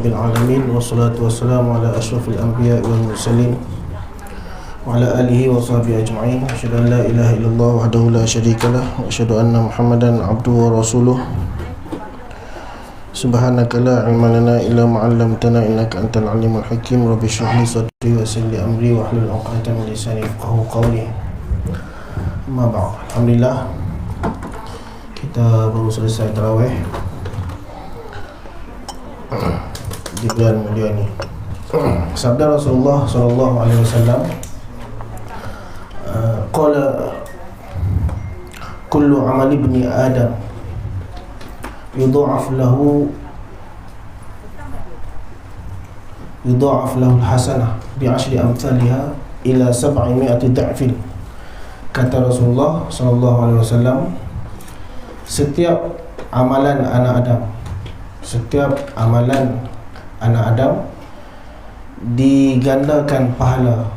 Rabbil Alamin. Wassalatu wassalamu ala ashrafil anbiya wal mursalin wa ala alihi wa sahbihi ajma'in. Asyhadu an la ilaha illallah wahdahu la syarikalah wa asyhadu anna Muhammadan abduhu wa rasuluh. Subhanaka la ilma lana illa ma 'allamtana innaka antal alimul hakim. Rabbi shrah li sadri wa yassir li amri wa hlul 'uqdatam min lisani yafqahu qawli. Amma ba'd. Alhamdulillah, kita baru selesai tarawih di bulan mulia ini. Sabda Rasulullah sallallahu alaihi wasallam, qala kullu amali ibni adam yudha'af lahu al-hasanah bi'ashri amthaliha ila 700 da'fin. Kata Rasulullah sallallahu alaihi wasallam, setiap amalan anak Adam digandakan pahala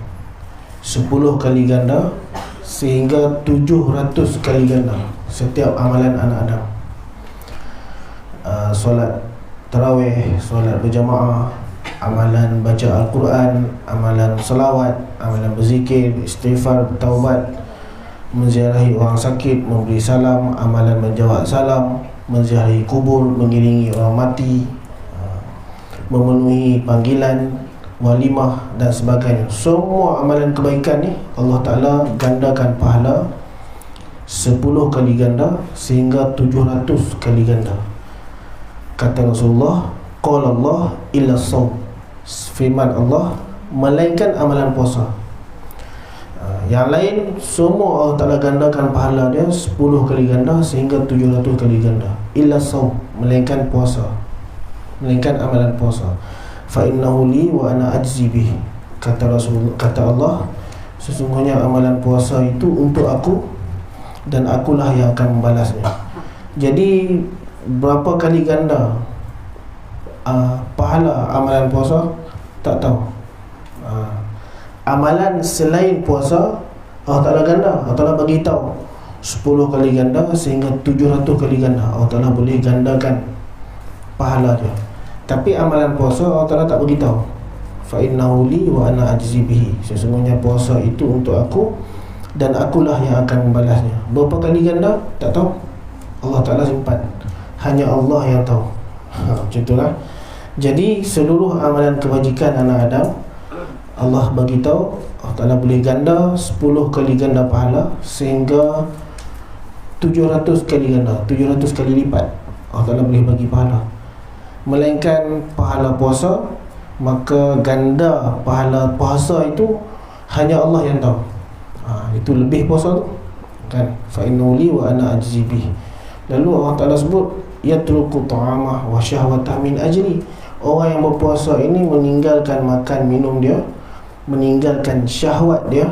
10 kali ganda sehingga 700 kali ganda. Setiap amalan anak Adam, solat tarawih, solat berjamaah, amalan baca Al-Quran, amalan salawat, amalan berzikir, istighfar, taubat, menziarahi orang sakit, memberi salam, amalan menjawab salam, menziarahi kubur, mengiringi orang mati, memenuhi panggilan, walimah dan sebagainya. Semua amalan kebaikan ni Allah Ta'ala gandakan pahala 10 kali ganda sehingga 700 kali ganda. Kata Rasulullah, qala Allah illa shaum, firman Allah, melainkan amalan puasa. Yang lain semua Allah Ta'ala gandakan pahala dia 10 kali ganda sehingga 700 kali ganda. Illa shaum, melainkan puasa, melainkan amalan puasa. Fa innahu li wa ana ajzi bih. Kata Rasul, kata Allah, sesungguhnya amalan puasa itu untuk aku dan akulah yang akan membalasnya. Jadi berapa kali ganda pahala amalan puasa? Tak tahu. Amalan selain puasa Allah Ta'ala ganda, Allah Ta'ala bagi tahu 10 kali ganda sehingga 700 kali ganda. Allah Ta'ala boleh gandakan pahala dia. Tapi amalan puasa Allah Ta'ala tak bagi tahu. Fa innahu li wa ana ajzi bihi. Sesungguhnya puasa itu untuk aku dan akulah yang akan membalasnya. Berapa kali ganda? Tak tahu. Allah Ta'ala simpan. Hanya Allah yang tahu. Macam itulah. Jadi seluruh amalan kebajikan anak Adam Allah bagi tahu, Allah Ta'ala boleh ganda 10 kali ganda pahala sehingga 700 kali ganda, 700 kali lipat Allah Ta'ala boleh bagi pahala. Melainkan pahala puasa, maka ganda pahala puasa itu hanya Allah yang tahu. Itu lebih puasa tu kan. Fa innahu li wa ana ajzi bih. Lalu Allah Ta'ala sebut yatruku ta'amah wa syahwatah min ajli. Orang yang berpuasa ini meninggalkan makan minum dia, meninggalkan syahwat dia,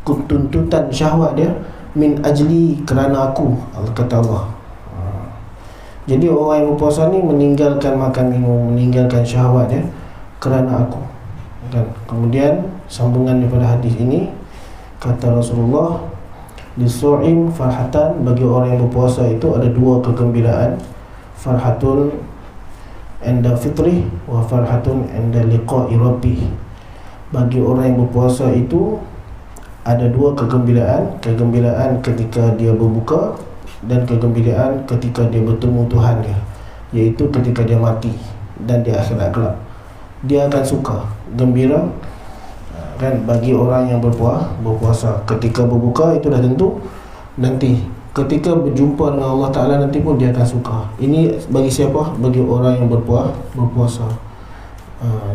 tuntutan syahwat dia, min ajli, kerana aku, kata Allah. Jadi orang yang berpuasa ni meninggalkan makan minum, meninggalkan syahwat dia kerana aku. Dan kemudian sambungan daripada hadis ini, kata Rasulullah, lisu'im farhatan, bagi orang yang berpuasa itu ada dua kegembiraan. Farhatun inda fitri wa farhatun inda liqa'i rabbih. Bagi orang yang berpuasa itu ada dua kegembiraan. Kegembiraan ketika dia berbuka dan kegembiraan ketika dia bertemu Tuhan dia, iaitu ketika dia mati dan di akhirat kelak. Dia akan suka, gembira kan. Bagi orang yang berpuasa, ketika berbuka itu dah tentu. Nanti ketika berjumpa dengan Allah Ta'ala nanti pun dia akan suka. Ini bagi siapa? Bagi orang yang berpuasa.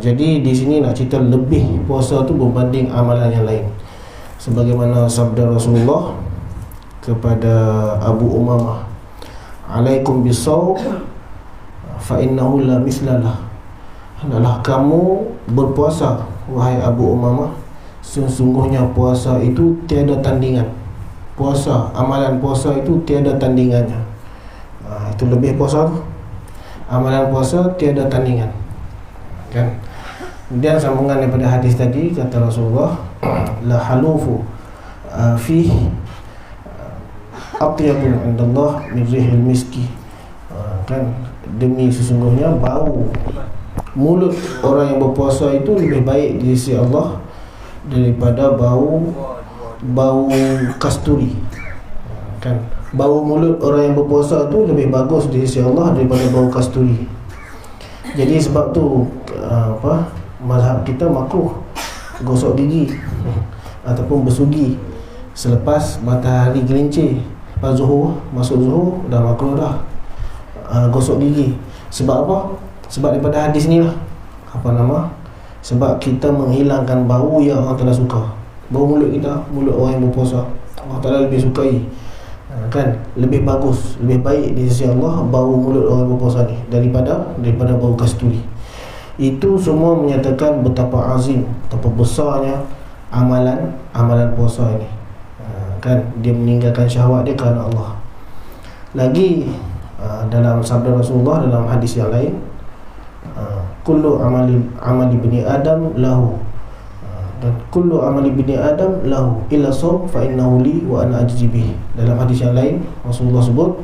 Jadi di sini nak cerita lebih puasa tu berbanding amalan yang lain. Sebagaimana sabda Rasulullah kepada Abu Umamah, alaikum bisawm fa innahu la mislalah. Hendaklah kamu berpuasa, wahai Abu Umamah, sesungguhnya puasa itu tiada tandingan. Puasa, amalan puasa itu tiada tandingannya. Itu lebih puasa tu. Amalan puasa tiada tandingan kan. Kemudian sambungan daripada hadis tadi, kata Rasulullah, la halufu fi atyabu indallah min rihil miski. Kan, demi sesungguhnya bau mulut orang yang berpuasa itu lebih baik di sisi Allah daripada bau kasturi. Kan, bau mulut orang yang berpuasa itu lebih bagus di sisi Allah daripada bau kasturi. Jadi sebab tu mazhab kita makruh gosok gigi ataupun bersugi selepas matahari gelincir. Lepas zuhur, masuk zuhur dah makruh dah gosok gigi. Sebab apa? Sebab daripada hadis ni lah. Sebab kita menghilangkan bau yang Allah Ta'ala suka. Bau mulut kita, mulut orang yang berpuasa, Allah Ta'ala lebih sukai. Kan, lebih bagus, lebih baik di sisi Allah bau mulut orang yang berpuasa ni daripada bau kasturi. Itu semua menyatakan betapa azim, betapa besarnya amalan puasa ini. Kan, dia meninggalkan syahwat dia kerana Allah. Lagi dalam sabda Rasulullah dalam hadis yang lain, kullu amali bani Adam lahu, dan kullu amali bani Adam lahu illa shaum fa innahu li wa ana ajzi bih. Dalam hadis yang lain Rasulullah sebut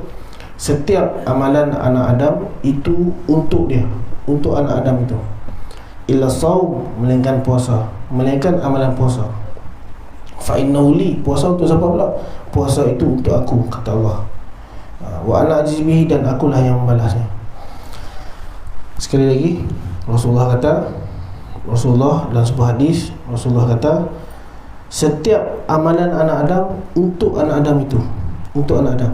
setiap amalan anak Adam itu untuk dia, untuk anak Adam itu. Illa shaum, melainkan puasa, melainkan amalan puasa. Fa innahu li, puasa untuk siapa pula? Puasa itu untuk aku, kata Allah. Wa ana ajzi bih, dan akulah yang membalasnya. Sekali lagi Rasulullah dalam sebuah hadis, Rasulullah kata setiap amalan anak Adam untuk anak Adam itu, untuk anak Adam.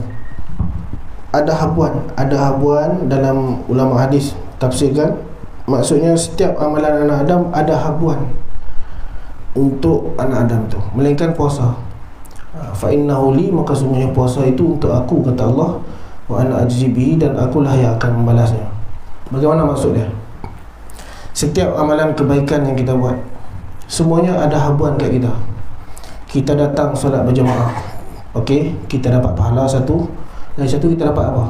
Ada habuan dalam ulama hadis tafsirkan, maksudnya setiap amalan anak Adam ada habuan untuk anak Adam itu, melainkan puasa. Fa innahu li, maka sungguhnya puasa itu untuk aku, kata Allah. Wa ana ajzi bihi, dan akulah yang akan membalasnya. Bagaimana maksudnya? Setiap amalan kebaikan yang kita buat, semuanya ada habuan kat kita. Kita datang solat berjemaah, okey, kita dapat pahala satu. Dan satu, kita dapat apa?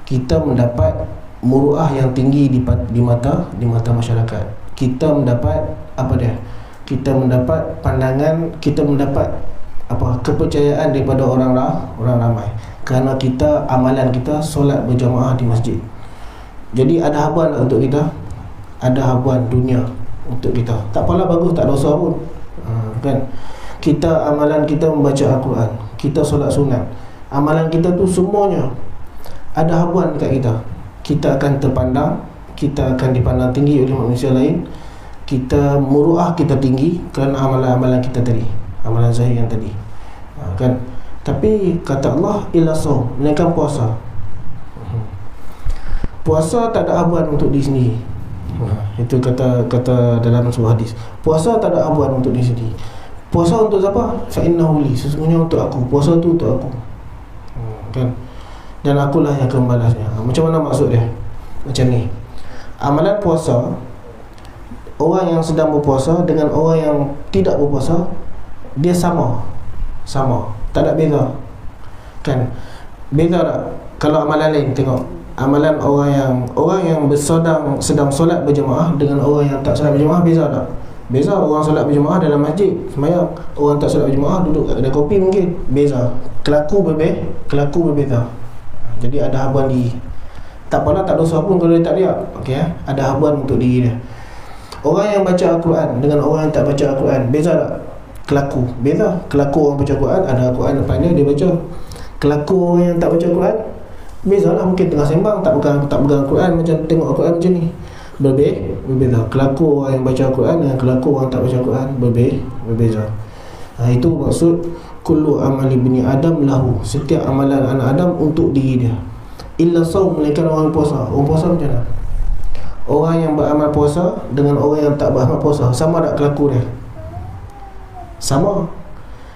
Kita mendapat muruah yang tinggi di mata masyarakat. Kita mendapat apa dia? Kita mendapat pandangan, kita mendapat kepercayaan daripada orang ramai. Kerana amalan kita solat berjemaah di masjid. Jadi ada habuan untuk kita, ada habuan dunia untuk kita. Tak apalah, bagus, tak dosa pun. Kan? Amalan kita membaca Al-Quran, kita solat sunat. Amalan kita tu semuanya ada habuan dekat kita. Kita akan terpandang, kita akan dipandang tinggi oleh manusia lain. Kita muruah kita tinggi kerana amalan-amalan kita tadi, amalan zahir yang tadi. Kan? Tapi kata Allah illa shaum, melainkan puasa. Puasa tak ada habuan untuk diri sendiri. Itu kata dalam sebuah hadis. Puasa tak ada habuan untuk diri sendiri. Puasa untuk siapa? Fa innahu li, sesungguhnya untuk aku. Puasa tu untuk aku. Kan? Dan akulah yang akan membalasnya. Macam mana maksud dia? Macam ni. Amalan puasa, orang yang sedang berpuasa dengan orang yang tidak berpuasa, dia sama. Tak ada beza. Kan? Beza tak? Kalau amalan lain, tengok amalan orang yang sedang solat berjemaah dengan orang yang tak solat berjemaah, beza tak? Beza. Orang solat berjemaah dalam masjid sembahyang, orang tak solat berjemaah duduk kat kedai kopi mungkin. Beza. Kelaku berbeza. Jadi ada habuan diri. Tak apalah, tak dosa pun kalau dia tak riak. Okey, ada habuan untuk diri dia. Orang yang baca Al-Quran dengan orang yang tak baca Al-Quran, beza tak? Kelaku. Beza. Kelaku orang baca Al-Quran, ada Al-Quran depan dia baca. Kelaku orang yang tak baca Al-Quran, beza lah. Mungkin tengah sembang tak pegang Al-Quran, macam tengok Al-Quran macam ni. Berbeza. Kelaku orang yang baca Al-Quran dengan kelaku orang tak baca Al-Quran berbeza. Itu maksud kullu amali bani Adam lahu, setiap amalan anak Adam untuk diri dia. Illa shaum, melainkan orang puasa. Orang puasa macam mana? Orang yang beramal puasa dengan orang yang tak beramal puasa, sama tak kelaku dia? Sama.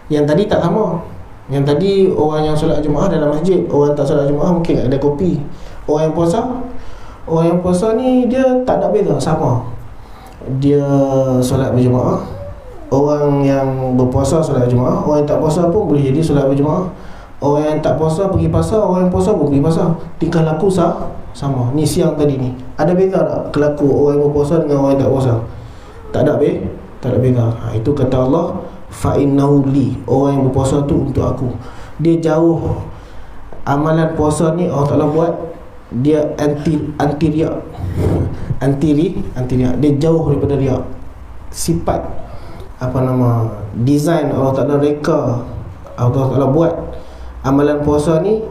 Yang tadi tak sama. Yang tadi orang yang solat jemaah dalam masjid, orang tak solat jemaah mungkin ada kopi. Orang yang puasa ni dia tak ada beza, sama. Dia solat berjemaah. Orang yang berpuasa solat berjemaah, orang yang tak puasa pun boleh jadi solat berjemaah. Orang yang tak puasa pergi pasar, orang yang puasa pun pergi pasar. Tingkah laku sama. Ni siang tadi ni, ada beza tak kelaku orang yang berpuasa dengan orang yang tak puasa? Tak ada beza. Itu kata Allah, fa innahu li, orang yang berpuasa tu untuk aku. Dia jauh. Amalan puasa ni Allah Ta'ala buat dia anti riak. Anti riak, dia jauh daripada riak. Sifat design Allah Ta'ala reka, Allah Ta'ala buat amalan puasa ni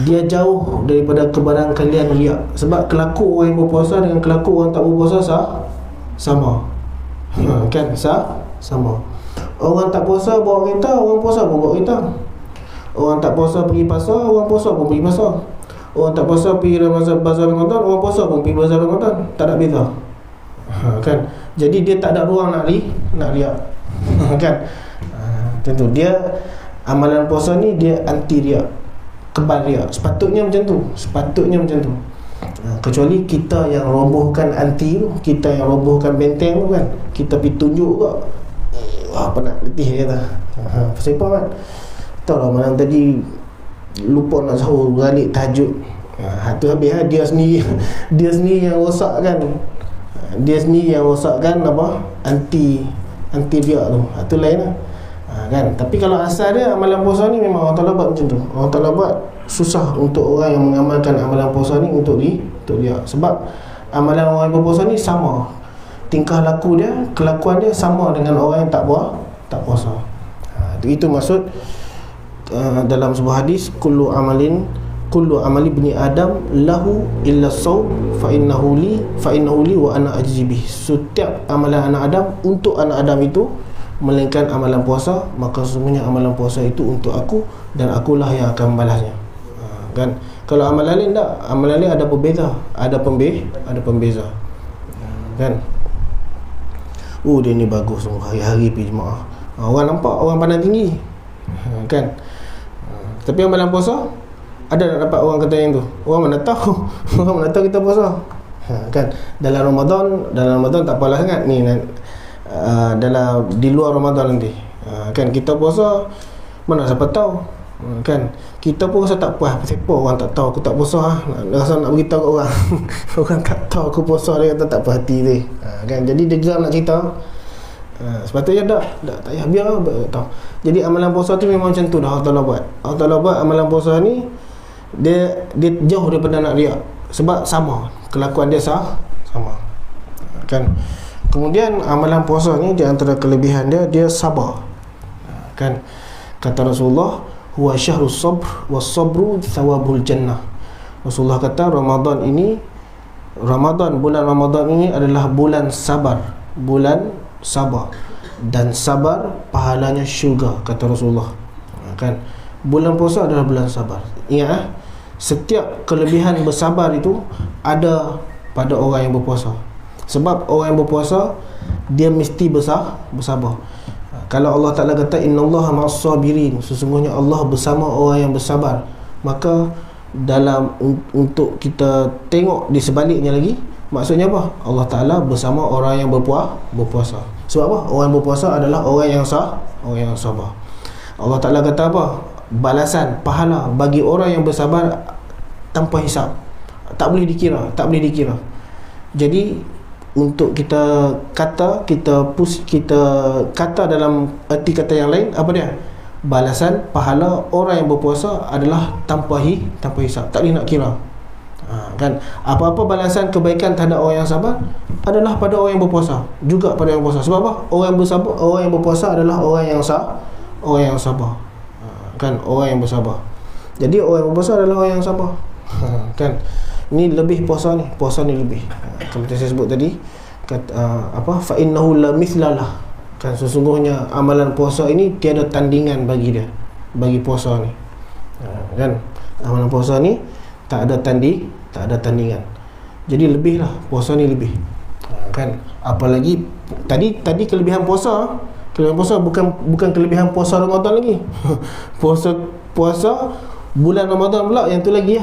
dia jauh daripada kebarangkalian riak. Sebab kelaku orang yang berpuasa dengan kelaku orang tak berpuasa sama. Kan sama. Orang tak puasa bawa kereta, orang puasa pun bawa kereta. Orang tak puasa pergi pasar, orang puasa pun pergi pasar. Orang tak puasa pergi bazar Ramadan, orang puasa pun pergi bazar Ramadan. Tak ada beza. Kan? Jadi dia tak ada ruang nak riak. Kan? Tentu dia amalan puasa ni dia anti riak, kebal riak. Sepatutnya macam tu. Kecuali kita yang robohkan anti tu, kita yang robohkan benteng tu kan. Kita pergi tunjuk ke, wah penat letih kata. Pasal apa kan? Tahu lah malam tadi lupa nak sahur, balik tahajud. Tu habis lah, dia sendiri yang rosakkan. Dia sendiri yang rosakkan anti riak tu. Tu lain lah. Kan? Tapi kalau asal dia amalan puasa ni memang Allah Ta'ala buat macam tu. Allah Ta'ala buat susah untuk orang yang mengamalkan amalan puasa ni untuk riak. Sebab amalan orang yang berpuasa ni sama, tingkah laku dia, kelakuan dia sama dengan orang yang tak puasa. Itu maksud dalam sebuah hadis, kullu amali bani adam lahu illa shaum fa innahu li wa ana ajzi bih. Setiap amalan anak Adam untuk anak Adam itu, melainkan amalan puasa, maka sesungguhnya amalan puasa itu untuk aku dan akulah yang akan membalasnya. Kan? Kalau amalan lain tak, amalan lain ada berbeza, ada pembeza. Kan? Dia ni bagus semua, hari-hari pergi jemaah. Orang nampak orang pandang tinggi. Kan? Tapi amalan puasa, ada nak dapat orang kata yang tu? Orang mana tahu? Orang mana tahu kita puasa? Kan? Dalam Ramadan tak apalah sangat ni. Dalam di luar Ramadan nanti, kan kita puasa mana siapa tahu. Kan kita pun rasa tak puas, siapa orang tak tahu aku tak puasa, rasa nak beritahu kat orang. Orang tak tahu aku puasa, dia kata tak puas hati dia. Kan, jadi dia geram nak cerita. Sepatutnya tak payah, biar tahu. Jadi amalan puasa tu memang macam tu dah Allah Ta'ala buat. Allah Ta'ala buat amalan puasa ni dia jauh daripada nak riak. Sebab sama, kelakuan dia sama. Kan. Kemudian amalan puasa ni di antara kelebihan dia sabar. Kan? Kata Rasulullah, huwa syahrus sabr was sabru thawabul jannah. Rasulullah kata bulan Ramadan ini adalah bulan sabar, dan sabar pahalanya syurga, kata Rasulullah. Kan? Bulan puasa adalah bulan sabar. Ingat setiap kelebihan bersabar itu ada pada orang yang berpuasa. Sebab orang yang berpuasa dia mesti bersabar. Kalau Allah Ta'ala kata innallaha ma'as sabirin, sesungguhnya Allah bersama orang yang bersabar, maka dalam untuk kita tengok di sebaliknya lagi, maksudnya apa? Allah Ta'ala bersama orang yang berpuasa. Sebab apa? Orang yang berpuasa adalah orang yang sabar. Allah Ta'ala kata apa? Balasan, pahala bagi orang yang bersabar tanpa hisap, tak boleh dikira. Jadi untuk kita kata dalam erti kata yang lain, apa dia? Balasan, pahala orang yang berpuasa adalah tanpa hisap, tak boleh nak kira. Kan? Apa-apa balasan kebaikan terhadap orang yang sabar adalah pada orang yang berpuasa, juga pada orang yang berpuasa. Sebab apa? Orang yang berpuasa adalah orang yang sabar. Kan? Orang yang bersabar. Jadi orang yang berpuasa adalah orang yang sabar. Kan? Ni lebih puasa ni lebih. Seperti saya sebut tadi, fa innahu la mithlalah. Kan sesungguhnya amalan puasa ini tiada tandingan bagi dia, bagi puasa ni. Kan amalan puasa ni tak ada tandingan. Jadi lebihlah puasa ni lebih. Kan apalagi tadi kelebihan puasa bukan kelebihan puasa Ramadan lagi. puasa bulan Ramadan pula yang tu lagi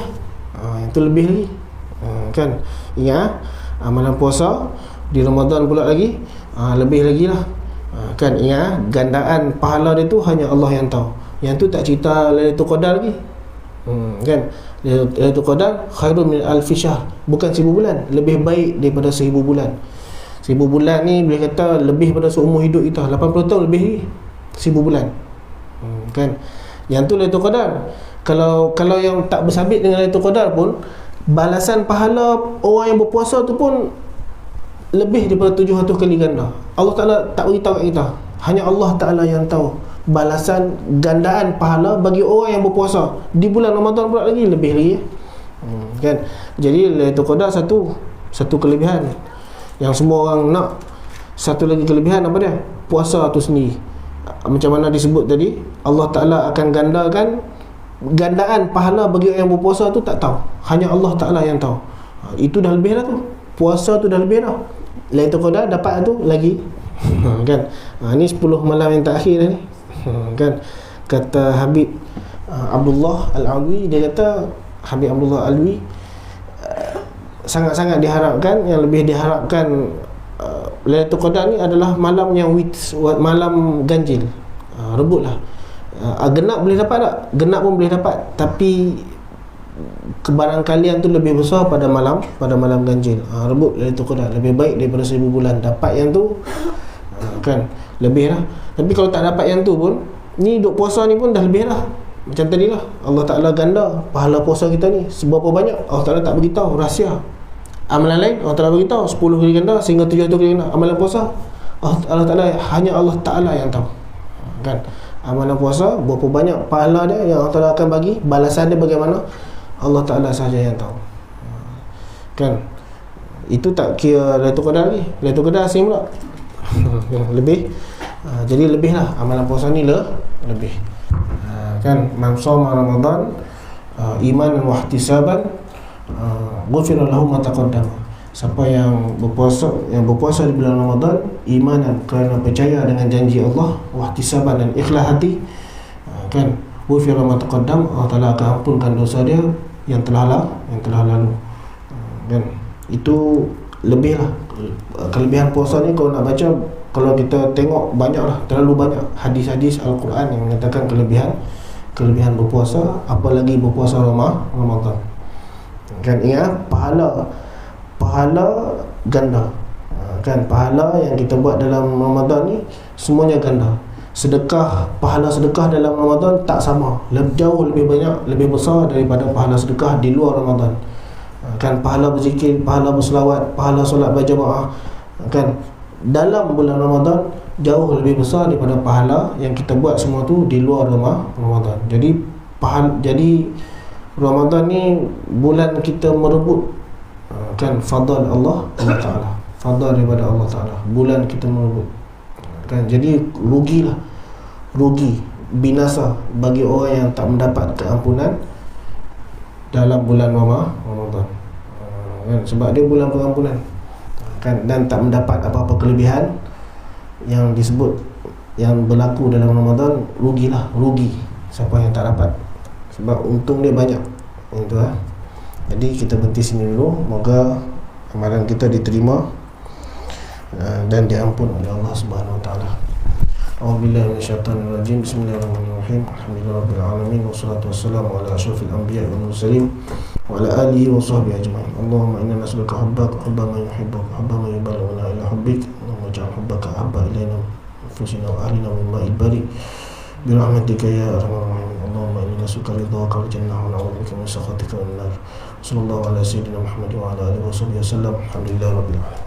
yang tu lebih lagi. Kan ingat amalan puasa di Ramadan pula lagi, lebih lagi lah. Kan ingat gandaan pahala dia tu hanya Allah yang tahu. Yang tu tak cerita Lailatul Qadar lagi. Kan Lailatul Qadar khairun min alfi syahr, bukan 1000 bulan, lebih baik daripada 1000 bulan. 1000 bulan ni boleh kata lebih pada seumur hidup kita, 80 tahun lebih 1000 bulan. Kan yang tu Lailatul Qadar. Kalau yang tak bersabit dengan Lailatul Qadar pun, balasan pahala orang yang berpuasa tu pun lebih daripada 700 kali ganda. Allah Ta'ala tak beritahu kat kita, hanya Allah Ta'ala yang tahu balasan gandaan pahala bagi orang yang berpuasa di bulan Ramadan pula lagi lebih lagi, kan. Jadi Lailatul Qadar satu kelebihan yang semua orang nak. Satu lagi kelebihan apa dia? Puasa tu sendiri, macam mana disebut tadi, Allah Ta'ala akan gandakan gandaan pahala bagi orang yang berpuasa tu, tak tahu, hanya Allah Ta'ala yang tahu. Itu dah lebih dah tu, puasa tu dah lebih dah. Lailatul Qadar dapat tu lagi kan. Ni 10 malam yang terakhir dah ni, kan. Kata Habib Abdullah Al-Alwi, dia kata Habib Abdullah Al-Alwi sangat-sangat diharapkan, yang lebih diharapkan Lailatul Qadar ni adalah malam yang malam ganjil. Rebutlah. Genap boleh dapat tak? Genap pun boleh dapat, tapi kebarangkalian tu lebih besar pada malam ganjil. Rebut Lailatul Qadar, lebih baik daripada 1000 bulan. Dapat yang tu kan lebih lah. Tapi kalau tak dapat yang tu pun, ni duk puasa ni pun dah lebih lah. Macam tadi lah, Allah Ta'ala ganda pahala puasa kita ni seberapa banyak, Allah Ta'ala tak beritahu, rahsia. Amalan lain Allah Ta'ala beritahu 10 kali ganda sehingga 700 kali ganda. Amalan puasa Allah Ta'ala, hanya Allah Ta'ala yang tahu, kan. Amalan puasa berapa banyak pahala dia yang Allah Ta'ala akan bagi, balasan dia bagaimana, Allah Ta'ala sahaja yang tahu, kan. Itu tak kira Lailatul Qadar lagi. Lailatul Qadar asing pula lebih. Jadi lebih lah amalan puasa ni lebih, kan. Man shoma Ramadan imanan wa ihtisaban ghufira lahu ma taqaddama. Siapa yang berpuasa di bulan Ramadan imanan, kerana percaya dengan janji Allah, wa ihtisaban, dan ikhlas hati, kan, ghufira ma taqaddam, Allah Ta'ala akan ampunkan dosa dia yang telah lalu, kan. Itu lebih lah. Kelebihan puasa ni kalau nak baca, kalau kita tengok banyak lah, terlalu banyak hadis-hadis Al-Quran yang mengatakan kelebihan berpuasa, apalagi berpuasa Ramadan, kan. Ingat pahala ganda, kan. Pahala yang kita buat dalam Ramadan ni semuanya ganda. Pahala sedekah dalam Ramadan tak sama, jauh lebih banyak, lebih besar daripada pahala sedekah di luar Ramadan, kan. Pahala berzikir, pahala berselawat, pahala solat berjamaah, kan, dalam bulan Ramadan jauh lebih besar daripada pahala yang kita buat semua tu di luar Ramadan. Jadi Ramadan ni bulan kita merebut, kan, fadal Allah Ta'ala, fadal daripada Allah Ta'ala, bulan kita merebut, kan. Jadi rugi binasa bagi orang yang tak mendapat keampunan dalam bulan Ramadan, kan. Sebab dia bulan pengampunan, kan, dan tak mendapat apa-apa kelebihan yang disebut yang berlaku dalam Ramadan. Rugi siapa yang tak dapat, sebab untung dia banyak. Itu lah. Jadi kita berhenti sini dulu. Moga amalan kita diterima dan diampun oleh Allah Subhanahu Wa Taala. A'udzubillahi minasyaitonir rajim. Bismillahirrahmanirrahim. Alhamdulillahirabbil alamin, wassalatu wassalamu ala asyrafil anbiya'i wal mursalin wa ala alihi wa sahbihi ajma'in. Allahumma inna nas'aluka hubbaka, hubba man yuhibbuka, hubba man yuballighuna ila hubbik. Allahumma ij'al hubbaka habba ilaina anfusina wa ahlina mimma ibadi birahmatika ya arhamar rahimin. Allahumma inna nas'aluka ridhaka wal jannah wa na'udzubika min sakhatika wan nar. Sallallahu ala sayyidina Muhammad wa ala alihi wa sahbihi wasallam. Alhamdulillahirabbil alamin.